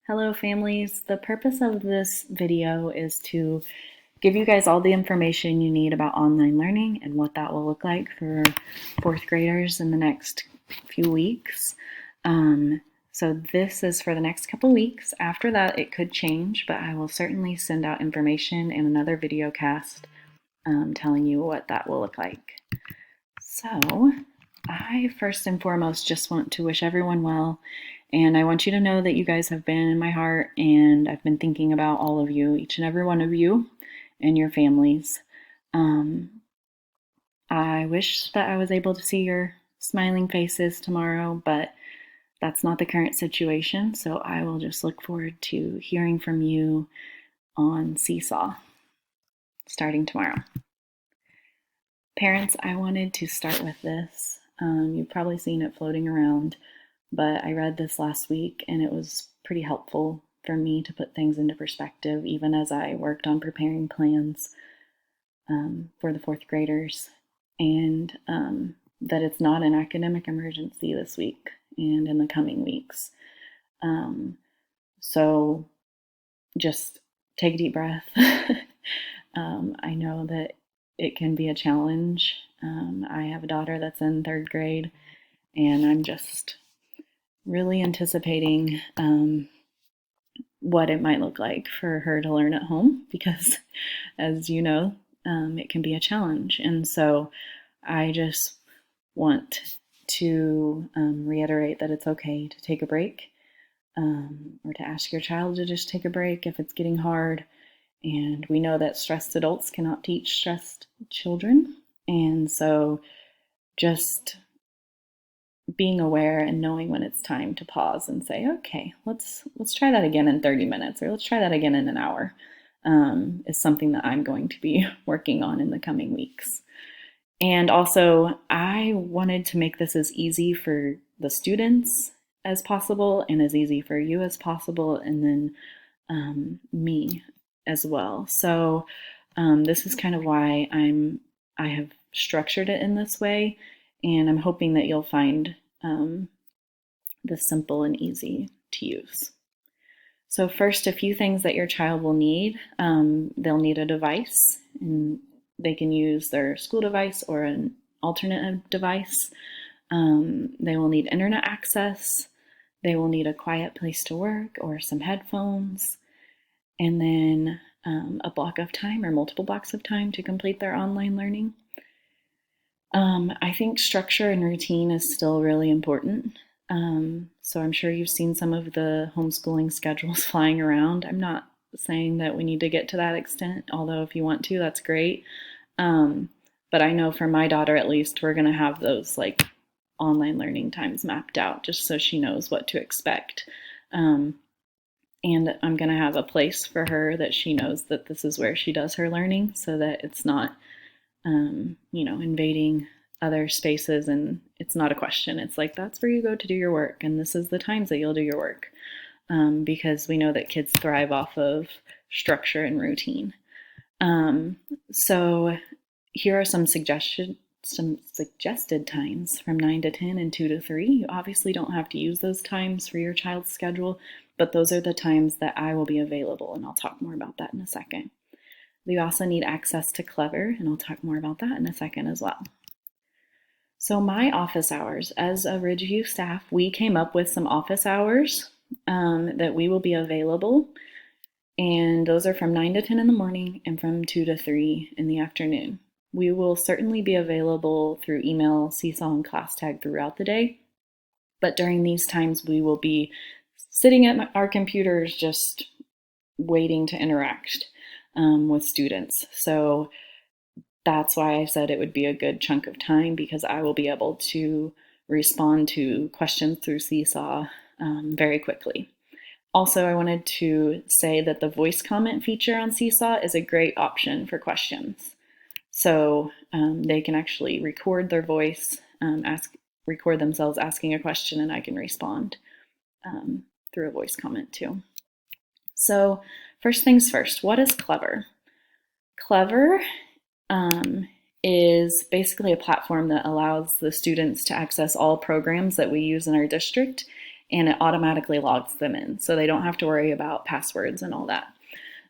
Hello families. The purpose of this video is to give you guys all the information you need about online learning and what that will look like for fourth graders in the next few weeks. So this is for the next couple weeks. After that, it could change, but I will certainly send out information in another video cast telling you what that will look like. So I first and foremost just want to wish everyone well, and I want you to know that you guys have been in my heart, and I've been thinking about all of you, each and every one of you and your families. I wish that I was able to see your smiling faces tomorrow, but that's not the current situation, so I will just look forward to hearing from you on Seesaw starting tomorrow. Parents, I wanted to start with this. You've probably seen it floating around, but I read this last week and it was pretty helpful for me to put things into perspective, even as I worked on preparing plans for the fourth graders, and that it's not an academic emergency this week and in the coming weeks. So just take a deep breath. I know that it can be a challenge. I have a daughter that's in third grade, and I'm just really anticipating what it might look like for her to learn at home because, as you know, it can be a challenge. And so I just want to reiterate that it's okay to take a break, or to ask your child to just take a break if it's getting hard. And we know that stressed adults cannot teach stressed children. And so just being aware and knowing when it's time to pause and say, okay, let's try that again in 30 minutes, or let's try that again in an hour, is something that I'm going to be working on in the coming weeks. And also, I wanted to make this as easy for the students as possible and as easy for you as possible, and then me as well. So this is kind of why I have structured it in this way, and I'm hoping that you'll find this simple and easy to use. So first, a few things that your child will need. They'll need a device, and they can use their school device or an alternate device. They will need internet access. They will need a quiet place to work or some headphones, and then a block of time or multiple blocks of time to complete their online learning. I think structure and routine is still really important. So I'm sure you've seen some of the homeschooling schedules flying around. I'm not saying that we need to get to that extent, although if you want to, that's great. But I know for my daughter, at least, we're going to have those like online learning times mapped out just so she knows what to expect. And I'm going to have a place for her that she knows that this is where she does her learning, so that it's not, invading other spaces, and it's not a question. It's like, that's where you go to do your work, and this is the times that you'll do your work, because we know that kids thrive off of structure and routine. So here are some suggested times from 9 to 10 and 2 to 3. You obviously don't have to use those times for your child's schedule, but those are the times that I will be available, and I'll talk more about that in a second. You also need access to Clever, and I'll talk more about that in a second as well. So my office hours, as a Ridgeview staff, we came up with some office hours that we will be available, and those are from 9 to 10 in the morning and from 2 to 3 in the afternoon. We will certainly be available through email, Seesaw, and ClassTag throughout the day, but during these times we will be sitting at our computers just waiting to interact with students. So that's why I said it would be a good chunk of time, because I will be able to respond to questions through Seesaw very quickly. Also, I wanted to say that the voice comment feature on Seesaw is a great option for questions. So they can actually record their voice, record themselves asking a question, and I can respond through a voice comment too. So first things first, what is Clever? Clever is basically a platform that allows the students to access all programs that we use in our district, and it automatically logs them in. So they don't have to worry about passwords and all that.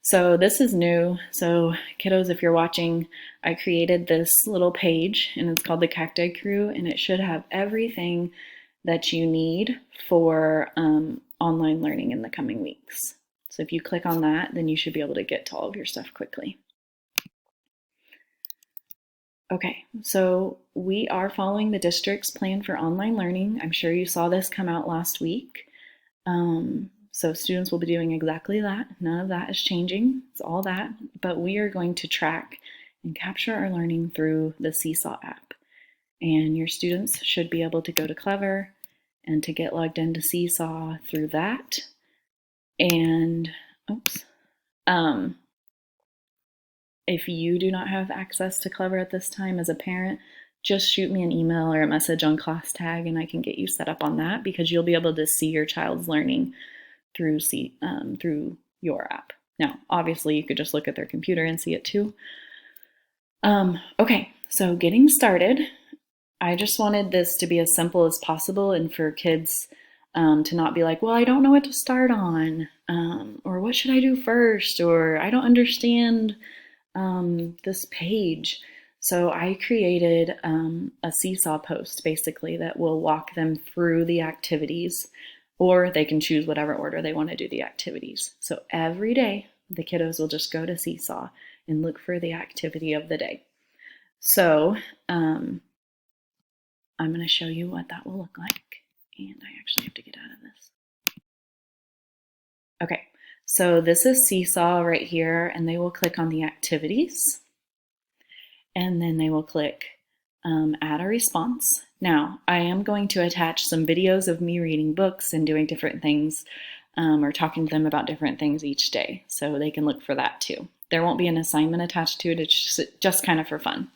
So this is new. So kiddos, if you're watching, I created this little page and it's called the Cacti Crew, and it should have everything that you need for online learning in the coming weeks. So if you click on that, then you should be able to get to all of your stuff quickly. Okay, so we are following the district's plan for online learning. I'm sure you saw this come out last week. So students will be doing exactly that. None of that is changing. It's all that. But we are going to track and capture our learning through the Seesaw app. And your students should be able to go to Clever and to get logged into Seesaw through that. And, if you do not have access to Clever at this time as a parent, just shoot me an email or a message on ClassTag and I can get you set up on that, because you'll be able to see your child's learning through your app. Now, obviously, you could just look at their computer and see it too. Okay, so getting started, I just wanted this to be as simple as possible and for kids to not be like, well, I don't know what to start on, or what should I do first, or I don't understand this page. So I created a Seesaw post basically that will walk them through the activities, or they can choose whatever order they want to do the activities. So every day the kiddos will just go to Seesaw and look for the activity of the day. So I'm going to show you what that will look like. And I actually have to get out of this. Okay, so this is Seesaw right here, and they will click on the activities. And then they will click add a response. Now, I am going to attach some videos of me reading books and doing different things, or talking to them about different things each day, so they can look for that too. There won't be an assignment attached to it, it's just kind of for fun.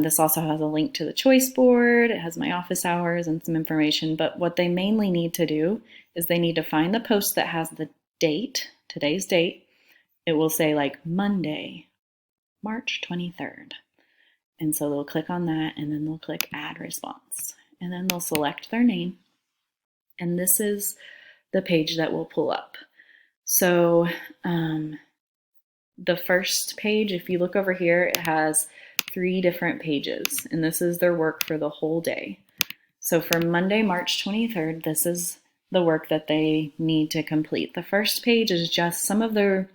This also has a link to the choice board, it has my office hours and some information, but what they mainly need to do is they need to find the post that has the date, today's date. It will say like Monday, March 23rd. And so they'll click on that and then they'll click add response. And then they'll select their name. And this is the page that will pull up. So the first page, if you look over here, it has 3 different pages. And this is their work for the whole day. So for Monday, March 23rd, this is the work that they need to complete. The first page is just some of their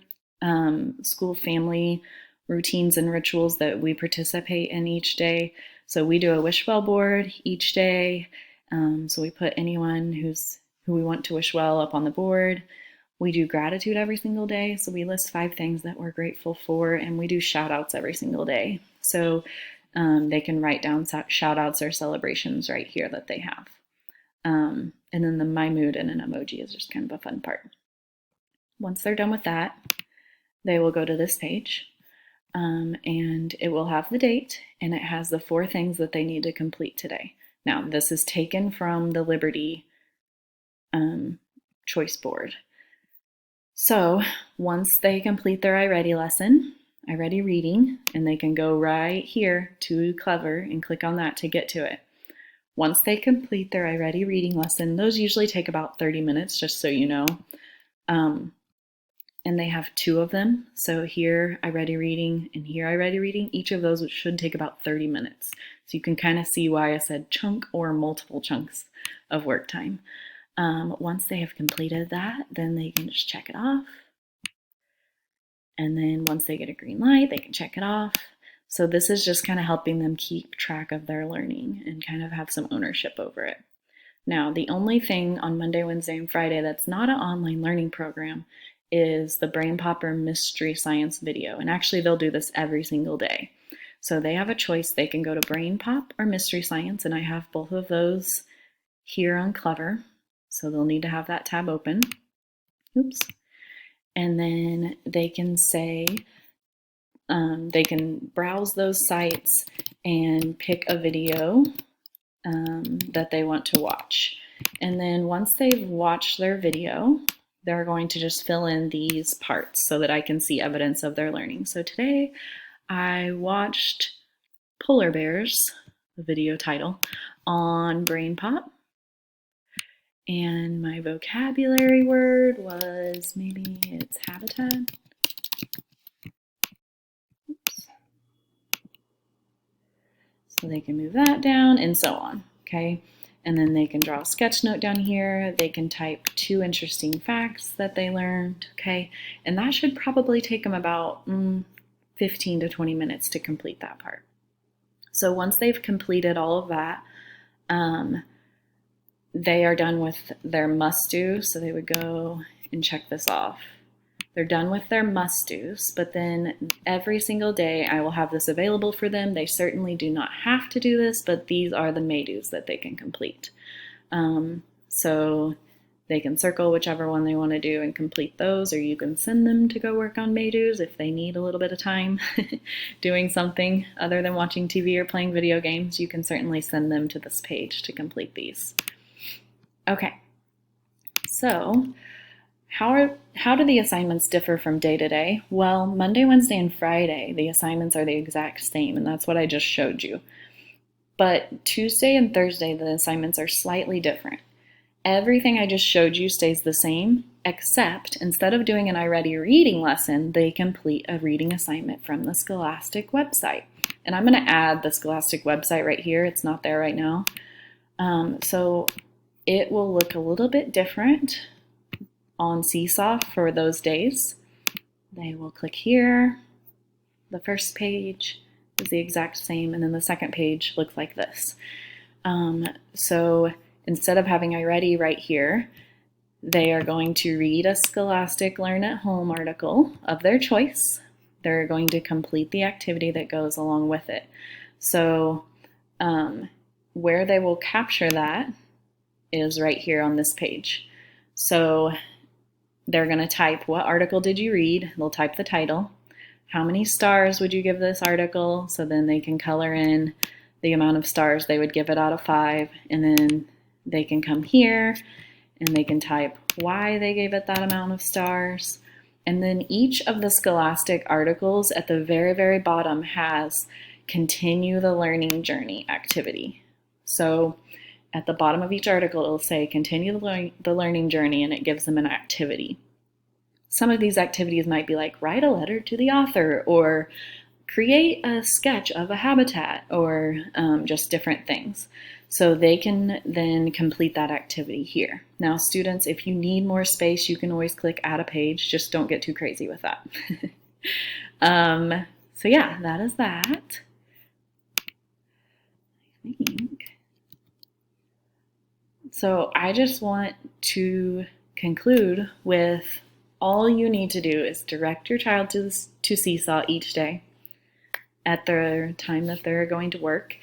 school family routines and rituals that we participate in each day. So we do a wish well board each day. So we put anyone who we want to wish well up on the board. We do gratitude every single day. So we list 5 things that we're grateful for, and we do shout outs every single day. So they can write down shout outs or celebrations right here that they have. And then the my mood and an emoji is just kind of a fun part. Once they're done with that, they will go to this page. And it will have the date, and it has the 4 things that they need to complete today. Now, this is taken from the Liberty choice board. So once they complete their iReady lesson, iReady reading, and they can go right here to Clever and click on that to get to it. Once they complete their iReady reading lesson, those usually take about 30 minutes, just so you know. And they have 2 of them. So here iReady reading and here iReady reading. Each of those should take about 30 minutes. So you can kind of see why I said chunk or multiple chunks of work time. Once they have completed that, then they can just check it off. And then once they get a green light, they can check it off. So this is just kind of helping them keep track of their learning and kind of have some ownership over it. Now, the only thing on Monday, Wednesday, and Friday that's not an online learning program is the Brain Popper Mystery Science video. And actually, they'll do this every single day. So they have a choice. They can go to Brain Pop or Mystery Science, and I have both of those here on Clever. So they'll need to have that tab open. Oops. And then they can say, they can browse those sites and pick a video that they want to watch. And then once they've watched their video, they're going to just fill in these parts so that I can see evidence of their learning. So today I watched Polar Bears, the video title, on Brain Pop. And my vocabulary word was, maybe it's habitat. Oops. So they can move that down and so on, okay? And then they can draw a sketch note down here. They can type 2 interesting facts that they learned, okay? And that should probably take them about 15 to 20 minutes to complete that part. So once they've completed all of that, they are done with their must-do. So they would go and check this off. They're done with their must-dos, but then every single day I will have this available for them. They certainly do not have to do this, but these are the may-dos that they can complete. So they can circle whichever one they want to do and complete those, or you can send them to go work on may-dos if they need a little bit of time doing something other than watching TV or playing video games. You can certainly send them to this page to complete these. Okay, so how do the assignments differ from day to day? Well, Monday, Wednesday, and Friday, the assignments are the exact same, and that's what I just showed you. But Tuesday and Thursday, the assignments are slightly different. Everything I just showed you stays the same, except instead of doing an iReady reading lesson, they complete a reading assignment from the Scholastic website. And I'm going to add the Scholastic website right here. It's not there right now. So it will look a little bit different on Seesaw for those days. They will click here. The first page is the exact same, and then the second page looks like this. So instead of having iReady right here, they are going to read a Scholastic Learn at Home article of their choice. They're going to complete the activity that goes along with it. So where they will capture that is right here on this page. So they're going to type, what article did you read? They'll type the title. How many stars would you give this article? So then they can color in the amount of stars they would give it out of 5. And then they can come here and they can type why they gave it that amount of stars. And then each of the Scholastic articles at the very, very bottom has continue the learning journey activity. So at the bottom of each article, it'll say continue the learning journey, and it gives them an activity. Some of these activities might be like write a letter to the author, or create a sketch of a habitat, or just different things. So they can then complete that activity here. Now students, if you need more space, you can always click add a page. Just don't get too crazy with that. So yeah, that is that. I think. So I just want to conclude with all you need to do is direct your child to Seesaw each day at the time that they're going to work,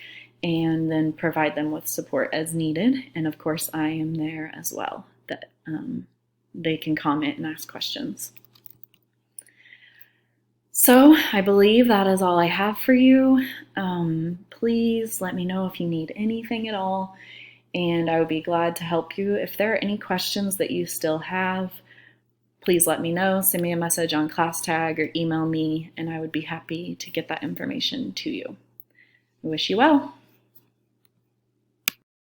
and then provide them with support as needed. And of course, I am there as well, that they can comment and ask questions. So I believe that is all I have for you. Please let me know if you need anything at all, and I would be glad to help you. If there are any questions that you still have, please let me know. Send me a message on ClassTag or email me, and I would be happy to get that information to you. I wish you well.